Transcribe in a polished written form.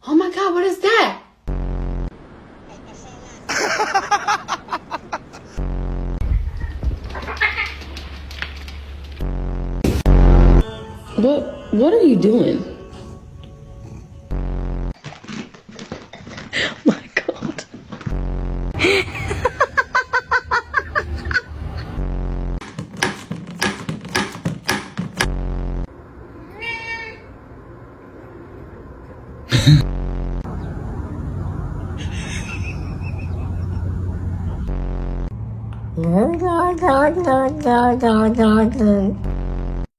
Oh my God, what is that? What are you doing? My God.